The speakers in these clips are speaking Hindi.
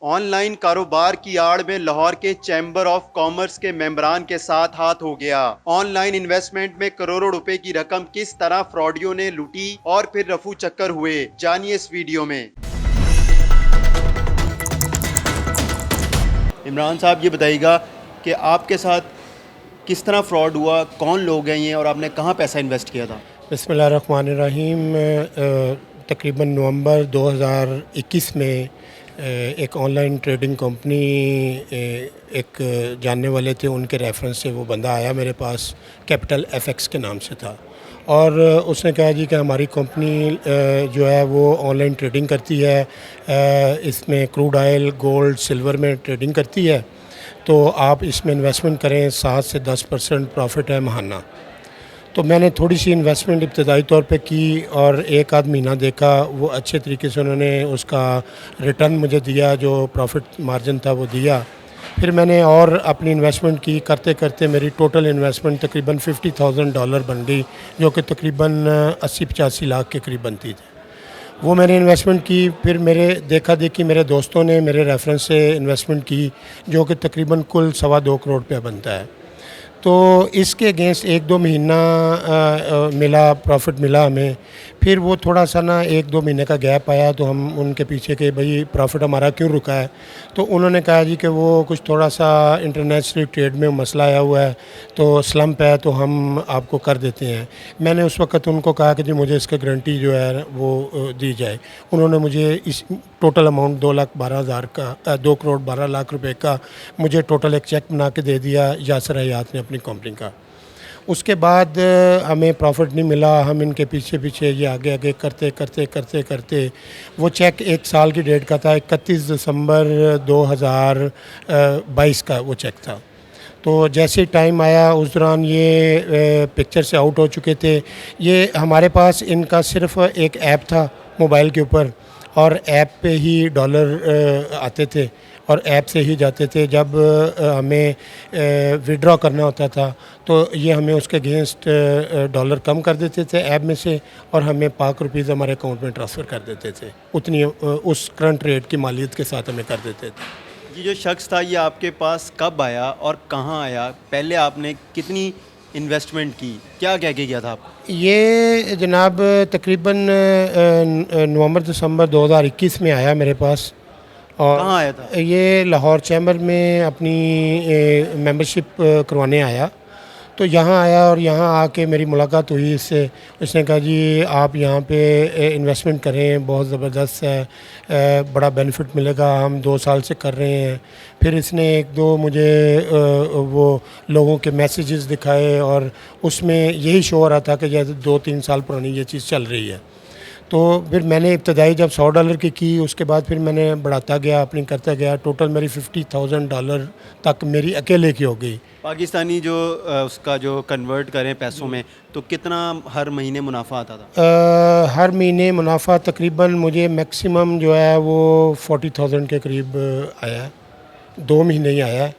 ऑनलाइन कारोबार की आड़ में लाहौर के चैम्बर ऑफ कॉमर्स के मेंबरान के साथ हाथ हो गया। ऑनलाइन इन्वेस्टमेंट में करोड़ों रुपए की रकम किस तरह फ्रॉडियों ने लूटी और फिर रफू चक्कर हुए, जानिए इस वीडियो में। इमरान साहब, ये बताइएगा कि आपके साथ किस तरह फ्रॉड हुआ, कौन लोग हैं ये और आपने कहाँ पैसा इन्वेस्ट किया था? बिस्मिल्लाहिर्रहमानिर्रहीम। तकरीबन नवंबर 2021 में एक ऑनलाइन ट्रेडिंग कंपनी, एक जानने वाले थे, उनके रेफरेंस से वो बंदा आया मेरे पास। कैपिटल एफएक्स के नाम से था और उसने कहा जी कि हमारी कंपनी जो है वो ऑनलाइन ट्रेडिंग करती है, इसमें क्रूड ऑयल, गोल्ड, सिल्वर में ट्रेडिंग करती है, तो आप इसमें इन्वेस्टमेंट करें, 7 से 10% प्रॉफिट है महाना। तो मैंने थोड़ी सी इन्वेस्टमेंट इब्तदाई तौर पे की और एक आध महीना देखा, वो अच्छे तरीके से उन्होंने उसका रिटर्न मुझे दिया, जो प्रॉफिट मार्जिन था वो दिया। फिर मैंने और अपनी इन्वेस्टमेंट की, करते करते मेरी टोटल इन्वेस्टमेंट तकरीबन $50,000 बन गई, जो कि तकरीबन 80-85 लाख के करीब बनती थी। वो मैंने इन्वेस्टमेंट की। फिर मेरे देखा देखी मेरे दोस्तों ने मेरे रेफरेंस से इन्वेस्टमेंट की, जो कि तकरीबन कुल 2.25 करोड़ रुपया बनता है। तो इसके अगेंस्ट 1-2 महीना मिला, प्रॉफिट मिला हमें। फिर वो थोड़ा सा ना 1-2 महीने का गैप आया, तो हम उनके पीछे के भाई प्रॉफिट हमारा क्यों रुका है। तो उन्होंने कहा जी कि वो कुछ थोड़ा सा इंटरनेशनल ट्रेड में मसला आया हुआ है, तो स्लम्प है, तो हम आपको कर देते हैं। मैंने उस वक्त उनको कहा कि जी मुझे इसका गारंटी जो है वो दी जाए। उन्होंने मुझे इस टोटल अमाउंट 2,12,000 का, 2 करोड़ 12 लाख रुपए का मुझे टोटल एक चेक बना के दे दिया यासर हयात ने अपनी कंपनी का। उसके बाद हमें प्रॉफिट नहीं मिला। हम इनके पीछे पीछे ये आगे आगे करते करते करते करते वो चेक 1 साल की डेट का था, 31 दिसंबर 2022 का वो चेक था। तो जैसे टाइम आया उस दौरान ये पिक्चर से आउट हो चुके थे। ये हमारे पास इनका सिर्फ एक ऐप था मोबाइल के ऊपर, और ऐप पे ही डॉलर आते थे और ऐप से ही जाते थे। जब हमें विड्रॉ करना होता था तो ये हमें उसके अगेंस्ट डॉलर कम कर देते थे ऐप में से, और हमें पाक रुपीज़ हमारे अकाउंट में ट्रांसफ़र कर देते थे। उतनी उस करंट रेट की मालियत के साथ हमें कर देते थे। ये जो शख्स था ये आपके पास कब आया और कहाँ आया? पहले आपने कितनी इन्वेस्टमेंट की, क्या कह के गया था आपको? ये जनाब तकरीबन नवंबर दिसंबर 2021 में आया मेरे पास। और कहाँ आया था? ये लाहौर चैम्बर में अपनी मेंबरशिप करवाने आया। तो यहाँ आया और यहाँ आके मेरी मुलाकात हुई इससे। उसने कहा जी आप यहाँ पे इन्वेस्टमेंट करें, बहुत ज़बरदस्त है, बड़ा बेनिफिट मिलेगा, हम 2 साल से कर रहे हैं। फिर इसने 1-2 मुझे वो लोगों के मैसेजेस दिखाए और उसमें यही शो हो रहा था कि जैसे 2-3 साल पुरानी ये चीज़ चल रही है। तो फिर मैंने इब्तदाई जब $100 की, उसके बाद फिर मैंने बढ़ाता गया, अपनी करता गया। टोटल मेरी $50,000 तक मेरी अकेले की हो गई। पाकिस्तानी जो उसका जो कन्वर्ट करें पैसों में, तो कितना हर महीने मुनाफा आता था? हर महीने मुनाफा तकरीबन मुझे मैक्सिमम जो है वो 40,000 के करीब आया है। 2 महीने ही आया है,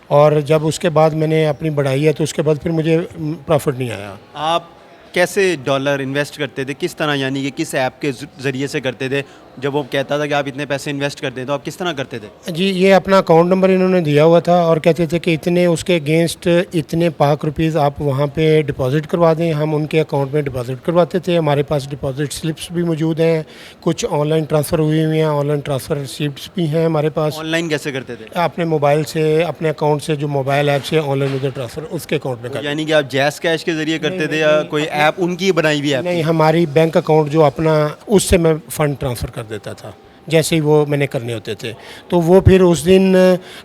और जब उसके बाद मैंने अपनी बढ़ाई है तो उसके बाद फिर मुझे प्रॉफिट नहीं आया। आप कैसे डॉलर इन्वेस्ट करते थे, किस तरह, यानी कि किस ऐप के ज़रिए से करते थे? जब वो कहता था कि आप इतने पैसे इन्वेस्ट करते हैं तो आप किस तरह करते थे? जी, ये अपना अकाउंट नंबर इन्होंने दिया हुआ था और कहते थे कि इतने उसके अगेंस्ट इतने पाक रुपीज़ आप वहाँ पे डिपॉज़िट करवा दें। हम उनके अकाउंट में डिपॉज़िट करवाते थे। हमारे पास डिपॉज़िट स्लिप्स भी मौजूद हैं, कुछ ऑनलाइन ट्रांसफ़र हुई हुई हैं, ऑनलाइन ट्रांसफ़र रिसिप्ट्स भी हैं हमारे पास। ऑनलाइन कैसे करते थे? अपने मोबाइल से, अपने अकाउंट से, जो मोबाइल ऐप से ऑनलाइन उधर ट्रांसफ़र उसके अकाउंट में कर। यानी कि आप जैज़ कैश के ज़रिए करते थे या कोई ऐप उनकी बनाई हुई ऐप? नहीं, हमारी बैंक अकाउंट जो अपना, उससे मैं फ़ंड ट्रांसफ़र कर देता था जैसे ही वो मैंने करने होते थे। तो वो फिर उस दिन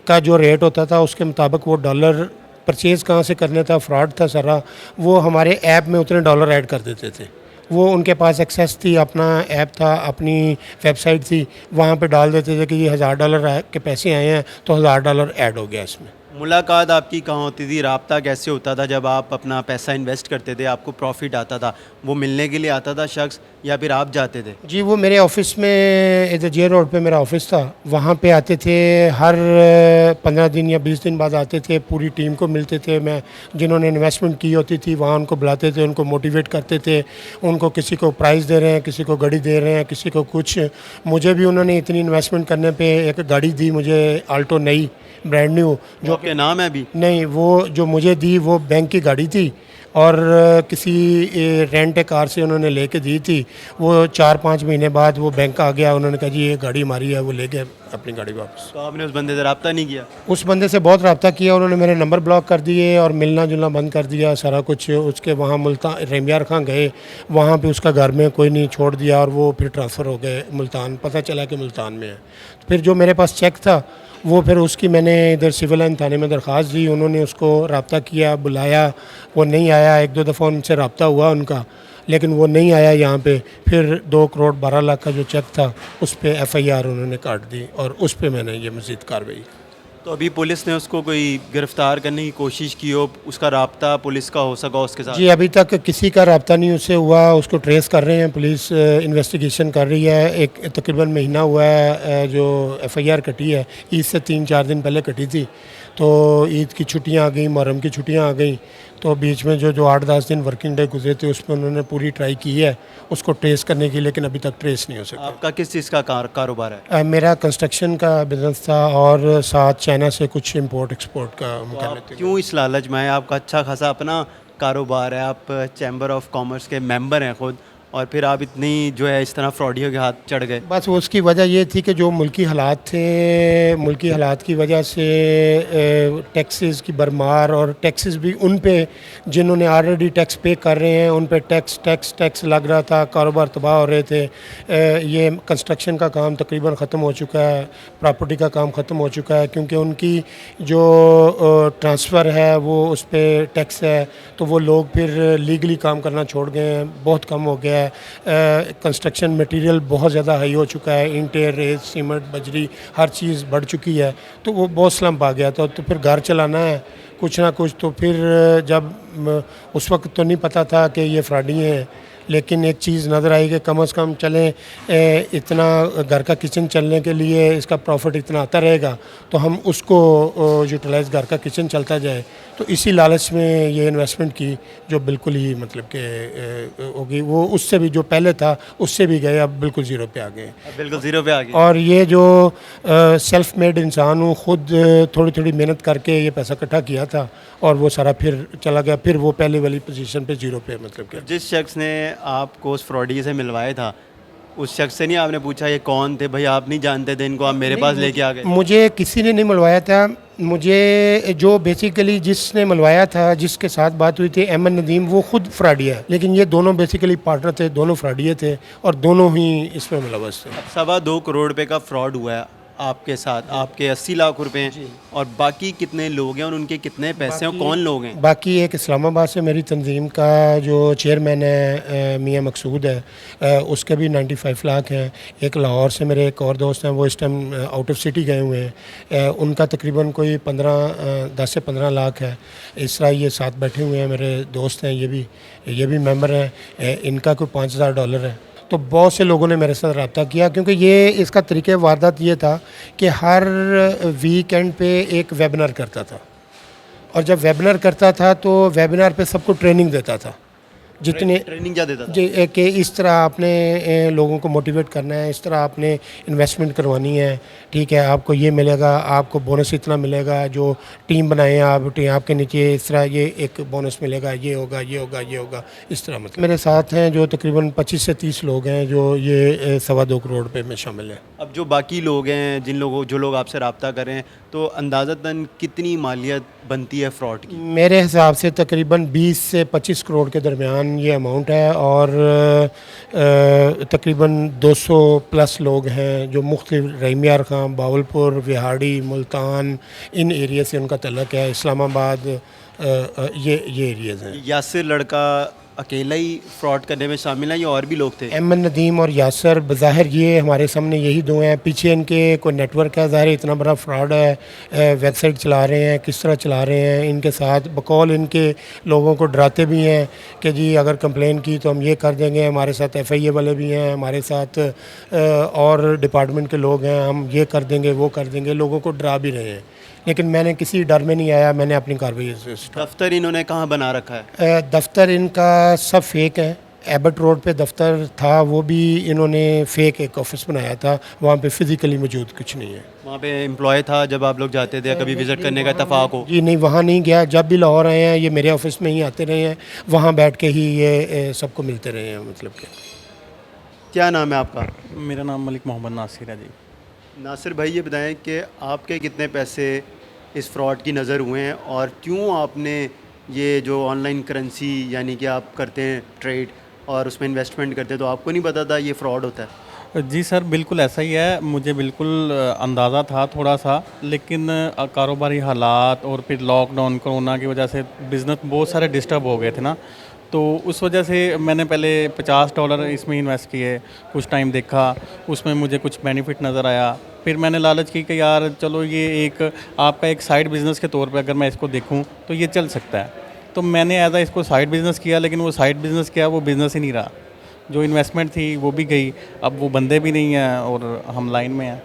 का जो रेट होता था उसके मुताबिक वो डॉलर परचेज़ कहाँ से करना था, फ्रॉड था सारा, वो हमारे ऐप में उतने डॉलर ऐड कर देते थे। वो उनके पास एक्सेस थी, अपना ऐप था, अपनी वेबसाइट थी, वहाँ पे डाल देते थे कि ये $1,000 के पैसे आए हैं तो $1,000 ऐड हो गया इसमें। मुलाकात आपकी कहाँ होती थी, राब्ता कैसे होता था जब आप अपना पैसा इन्वेस्ट करते थे, आपको प्रॉफिट आता था, वो मिलने के लिए आता था शख्स या फिर आप जाते थे? जी, वो मेरे ऑफ़िस में इधर जे रोड पे मेरा ऑफ़िस था, वहाँ पे आते थे। हर 15 दिन या 20 दिन बाद आते थे, पूरी टीम को मिलते थे। मैं जिन्होंने इन्वेस्टमेंट की होती थी वहाँ उनको बुलाते थे, उनको मोटिवेट करते थे। उनको किसी को प्राइज़ दे रहे हैं, किसी को घड़ी दे रहे हैं, किसी को कुछ। मुझे भी उन्होंने इतनी इन्वेस्टमेंट करने पे एक गाड़ी दी मुझे, आल्टो नई, ब्रांड न्यू। जो आपके नाम है अभी? नहीं, वो जो मुझे दी वो बैंक की गाड़ी थी और किसी रेंट ए कार से उन्होंने लेके दी थी। वो 4-5 महीने बाद वो बैंक आ गया, उन्होंने कहा जी ये गाड़ी हमारी है, वो ले गए अपनी गाड़ी वापस। तो आपने उस बंदे से रब्ता नहीं किया? उस बंदे से बहुत रब्ता किया, उन्होंने मेरे नंबर ब्लॉक कर दिए और मिलना जुलना बंद कर दिया सारा कुछ। उसके वहाँ मुल्तान रेमियार खां गए, वहाँ पे उसका घर में कोई नहीं, छोड़ दिया और वो फिर ट्रांसफ़र हो गए मुल्तान, पता चला कि मुल्तान में है। फिर जो मेरे पास चेक था वो फिर उसकी मैंने इधर सिविल लाइन थाने में दरख्वास्त दी, उन्होंने उसको रब्ता किया, बुलाया, वो नहीं आया। 1-2 दफ़ा उनसे रब्ता हुआ उनका, लेकिन वो नहीं आया यहाँ पे। फिर 2 करोड़ 12 लाख का जो चेक था उस पे FIR उन्होंने काट दी और उस पे मैंने ये मज़ीद कार्रवाई। तो अभी पुलिस ने उसको कोई गिरफ्तार करने की कोशिश की हो, उसका राब्ता पुलिस का हो सका उसके साथ? जी, अभी तक किसी का रब्ता नहीं उससे हुआ, उसको ट्रेस कर रहे हैं, पुलिस इन्वेस्टिगेशन कर रही है। एक तकरीबन महीना हुआ है जो FIR कटी है, ईद से 3-4 दिन पहले कटी थी। तो ईद की छुट्टियां आ गई, मुहर्रम की छुट्टियां आ गई, तो बीच में जो 8-10 दिन वर्किंग डे गुजरे थे उसमें उन्होंने पूरी ट्राई की है उसको ट्रेस करने की, लेकिन अभी तक ट्रेस नहीं हो सका। आपका किस चीज़ का कारोबार है? मेरा कंस्ट्रक्शन का बिज़नेस था और साथ चाइना से कुछ इंपोर्ट एक्सपोर्ट का तो कर आप लेते हैं। क्यों इस लालच में है? आपका अच्छा खासा अपना कारोबार है, आप चैम्बर ऑफ कॉमर्स के मेंबर हैं खुद, और फिर आप इतनी जो है इस तरह फ्रॉडियों के हाथ चढ़ गए? बस उसकी वजह ये थी कि जो मुल्की हालात थे, मुल्की हालात की वजह से टैक्सेस की भरमार, और टैक्सेस भी उन पे जिन्होंने ऑलरेडी टैक्स पे कर रहे हैं उन पे टैक्स लग रहा था, कारोबार तबाह हो रहे थे। ये कंस्ट्रक्शन का काम तकरीबन ख़त्म हो चुका है, प्रॉपर्टी का काम ख़त्म हो चुका है, क्योंकि उनकी जो ट्रांसफ़र है वो उस पर टैक्स है, तो वो लोग फिर लीगली काम करना छोड़ गए हैं, बहुत कम हो गया है। कंस्ट्रक्शन मटेरियल बहुत ज़्यादा हाई हो चुका है, ईंटें, रेत, सीमेंट, बजरी, हर चीज़ बढ़ चुकी है, तो वो बहुत स्लम्प आ गया था। तो फिर घर चलाना है कुछ ना कुछ, तो फिर जब उस वक्त तो नहीं पता था कि ये फ्रॉडी हैं, लेकिन एक चीज़ नज़र आई कि कम से कम चलें, इतना घर का किचन चलने के लिए इसका प्रॉफिट इतना आता रहेगा तो हम उसको यूटिलाइज़, घर का किचन चलता जाए। तो इसी लालच में ये इन्वेस्टमेंट की जो बिल्कुल ही मतलब कि होगी, वो उससे भी जो पहले था उससे भी गए, अब बिल्कुल ज़ीरो पे आ गए। अब बिल्कुल ज़ीरो पे आ गए। और ये जो सेल्फ मेड इंसान हूँ, ख़ुद थोड़ी थोड़ी मेहनत करके ये पैसा इकट्ठा किया था और वो सारा फिर चला गया, फिर वो पहले वाली पोजीशन पे ज़ीरो पे मतलब कि। जिस शख्स ने आपको उस फ्रॉडी से मिलवाया था, उस शख्स से नहीं आपने पूछा ये कौन थे भाई, आप नहीं जानते थे इनको, आप मेरे पास लेके आ गए? मुझे किसी ने नहीं मिलवाया था। मुझे जो बेसिकली जिसने मिलवाया था, जिसके साथ बात हुई थी, अहमद नदीम, वो खुद फ्रॉडिया है, लेकिन ये दोनों बेसिकली पार्टनर थे, दोनों फ्रॉडिये थे और दोनों ही इसमें मुलव्वस थे। 2.25 करोड़ रुपए का फ्रॉड हुआ है आपके साथ, आपके 80 लाख रुपए हैं, और बाकी कितने लोग हैं और उनके कितने पैसे हैं और कौन लोग हैं? बाकी एक इस्लामाबाद से मेरी तंजीम का जो चेयरमैन है मियां मकसूद है, उसके भी 95 लाख हैं। एक लाहौर से मेरे एक और दोस्त हैं, वो इस टाइम आउट ऑफ सिटी गए हुए हैं, उनका तकरीबन कोई 10 से 15 लाख है। इस तरह ये साथ बैठे हुए हैं मेरे दोस्त हैं, ये भी मेंबर हैं, इनका कोई $5000 है। तो बहुत से लोगों ने मेरे साथ रब्ता किया, क्योंकि ये इसका तरीक़े वारदात ये था कि हर वीकेंड पे एक वेबिनार करता था, और जब वेबिनार करता था तो वेबिनार पे सबको ट्रेनिंग देता था। जितने ट्रेनिंग क्या देता था? कि इस तरह आपने लोगों को मोटिवेट करना है, इस तरह आपने इन्वेस्टमेंट करवानी है, ठीक है, आपको ये मिलेगा, आपको बोनस इतना मिलेगा, जो टीम बनाए आप, आपके नीचे इस तरह ये एक बोनस मिलेगा, ये होगा, ये होगा, ये होगा, इस तरह। मतलब मेरे साथ हैं जो तकरीबन 25 से 30 लोग हैं जो ये 2.25 करोड़ रुपये में शामिल हैं। अब जो बाकी लोग हैं, जो लोग आपसे रब्ता कर रहे हैं, तो अंदाज़तन कितनी मालियत बनती है फ्रॉड की? मेरे हिसाब से तकरीबन 20 से 25 करोड़ के दरमियान ये अमाउंट है, और तकरीबन 200 प्लस लोग हैं जो मुख्तलिफ रेमियार खां, बावलपुर, विहाड़ी, मुल्तान, इन एरिया से उनका तल्लुक़ है, इस्लामाबाद, ये एरियाज़ हैं। यासिर लड़का अकेला ही फ्रॉड करने में शामिल है या और भी लोग थे? अहमद नदीम और यासर बज़ाहिर ये हमारे सामने यही दो हैं। पीछे इनके कोई नेटवर्क है, ज़ाहिर इतना बड़ा फ्रॉड है। वेबसाइट चला रहे हैं, किस तरह चला रहे हैं, इनके साथ बकौल इनके लोगों को डराते भी हैं कि जी अगर कंप्लेन की तो हम ये कर देंगे। हमारे साथ FIA वाले भी हैं, हमारे साथ और डिपार्टमेंट के लोग हैं, हम ये कर देंगे वो कर देंगे, लोगों को डरा भी रहे हैं। लेकिन मैंने किसी डर में नहीं आया, मैंने अपनी कार्रवाई से दफ्तर इन्होंने कहाँ बना रखा है? दफ्तर इनका सब फेक है। एबट रोड पे दफ्तर था, वो भी इन्होंने फेक एक ऑफिस बनाया था, वहाँ पे फिज़िकली मौजूद कुछ नहीं है। वहाँ पे एम्प्लॉय था जब आप लोग जाते थे, कभी विज़िट करने का इत्तेफाक हो? जी नहीं, वहाँ नहीं गया। जब भी लाहौर आए हैं ये मेरे ऑफिस में ही आते रहे हैं, वहाँ बैठ के ही ये सबको मिलते रहे हैं। मतलब कि क्या नाम है आपका? मेरा नाम मलिक मोहम्मद नासिर है जी। नासिर भाई, ये बताएं कि आपके कितने पैसे इस फ्रॉड की नज़र हुए हैं और क्यों आपने ये जो ऑनलाइन करेंसी यानी कि आप करते हैं ट्रेड और उसमें इन्वेस्टमेंट करते हैं, तो आपको नहीं पता था ये फ्रॉड होता है? जी सर, बिल्कुल ऐसा ही है। मुझे बिल्कुल अंदाज़ा था थोड़ा सा, लेकिन कारोबारी हालात और फिर लॉकडाउन कोरोना की वजह से बिज़नेस बहुत सारे डिस्टर्ब हो गए थे ना, तो उस वजह से मैंने पहले $50 इसमें इन्वेस्ट किए। कुछ टाइम देखा, उसमें मुझे कुछ बेनिफिट नज़र आया। फिर मैंने लालच की कि यार चलो ये एक आपका एक साइड बिज़नेस के तौर पे अगर मैं इसको देखूं तो ये चल सकता है। तो मैंने एज इसको साइड बिज़नेस किया, लेकिन वो साइड बिज़नेस क्या, वो बिज़नेस ही नहीं रहा। जो इन्वेस्टमेंट थी वो भी गई, अब वो बंदे भी नहीं हैं और हम लाइन में हैं।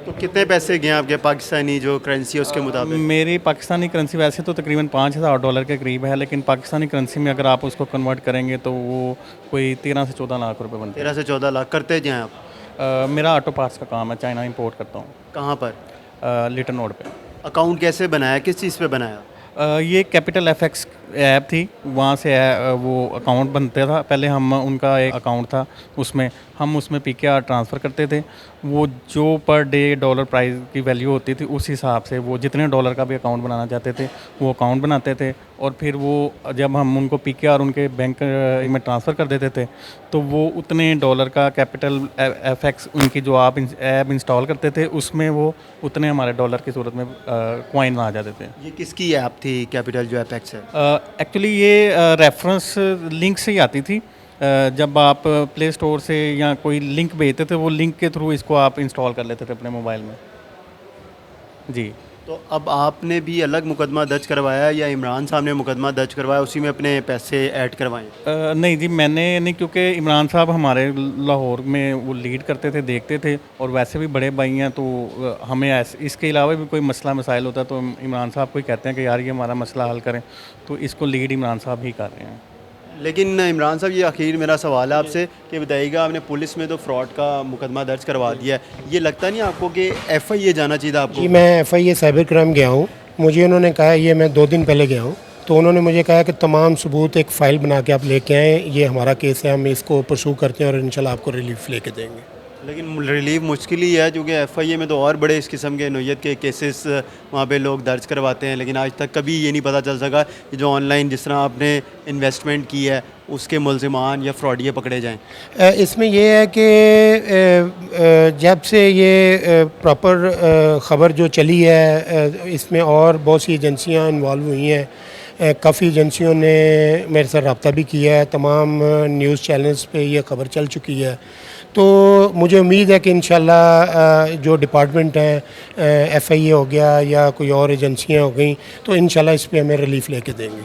तो कितने पैसे गए आपके पाकिस्तानी जो करेंसी है उसके मुताबिक? मेरी पाकिस्तानी करेंसी वैसे तो तकरीबन $5000 के करीब है, लेकिन पाकिस्तानी करेंसी में अगर आप उसको कन्वर्ट करेंगे तो वो कोई 13 से 14 लाख रुपए बनते 13 से 14 लाख करते जाएँ आप? हैं। मेरा ऑटो पार्ट्स का काम है, चाइना इंपोर्ट करता हूँ। कहाँ पर? लिटन रोड पे। अकाउंट कैसे बनाया, किस चीज़ पे बनाया? ये कैपिटल FX ऐप थी, वहाँ से वो अकाउंट बनता था। पहले हम उनका एक अकाउंट था, उसमें हम उसमें PKR ट्रांसफ़र करते थे। वो जो पर डे डॉलर प्राइस की वैल्यू होती थी उस हिसाब से वो जितने डॉलर का भी अकाउंट बनाना चाहते थे वो अकाउंट बनाते थे, और फिर वो जब हम उनको PKR उनके बैंक में ट्रांसफ़र कर देते थे तो वो उतने डॉलर का कैपिटल FX उनकी जो आप ऐप इंस्टॉल करते थे उसमें वो उतने हमारे डॉलर की सूरत में कॉइन आ जाते थे। ये किसकी ऐप थी कैपिटल जो FX है? एक्चुअली ये रेफरेंस लिंक से ही आती थी। जब आप प्ले स्टोर से या कोई लिंक भेजते थे वो लिंक के थ्रू इसको आप इंस्टॉल कर लेते थे अपने मोबाइल में जी। तो अब आपने भी अलग मुकदमा दर्ज करवाया या इमरान साहब ने मुकदमा दर्ज करवाया, उसी में अपने पैसे ऐड करवाए? नहीं जी, मैंने नहीं, क्योंकि इमरान साहब हमारे लाहौर में वो लीड करते थे, देखते थे, और वैसे भी बड़े भाई हैं, तो हमें इसके अलावा भी कोई मसला मसाइल होता है तो इमरान साहब को ही कहते हैं कि यार ये हमारा मसला हल करें, तो इसको लीड इमरान साहब ही कर रहे हैं। लेकिन इमरान साहब, ये आखिर मेरा सवाल है आपसे कि बताइएगा, आपने पुलिस में तो फ्रॉड का मुकदमा दर्ज करवा दिया है, ये लगता नहीं आपको कि FIA जाना चाहिए था आपको? जी मैं FIA साइबर क्राइम गया हूँ। मुझे उन्होंने कहा, ये मैं 2 दिन पहले गया हूँ, तो उन्होंने मुझे कहा कि तमाम सबूत एक फ़ाइल बना के आप लेके आएँ, ये हमारा केस है, हम इसको परसू करते हैं और इंशाल्लाह आपको रिलीफ लेके देंगे। लेकिन रिलीफ मुश्किल ही है, क्योंकि FIA में तो और बड़े इस किस्म के नोयत के केसेस वहाँ पे लोग दर्ज करवाते हैं, लेकिन आज तक कभी ये नहीं पता चल सका कि जो ऑनलाइन जिस तरह आपने इन्वेस्टमेंट की है उसके मुलजिमान या फ्रॉडिये पकड़े जाएं। इसमें यह है कि जब से ये प्रॉपर ख़बर जो चली है, इसमें और बहुत सी एजेंसियाँ इन्वॉल्व हुई हैं। काफ़ी एजेंसियों ने मेरे साथ रब्ता भी किया है, तमाम न्यूज़ चैनल्स पे ये ख़बर चल चुकी है। तो मुझे उम्मीद है कि इंशाल्लाह जो डिपार्टमेंट हैं, FIA हो गया या कोई और एजेंसियां हो गई, तो इंशाल्लाह इस पे हमें रिलीफ लेके देंगे।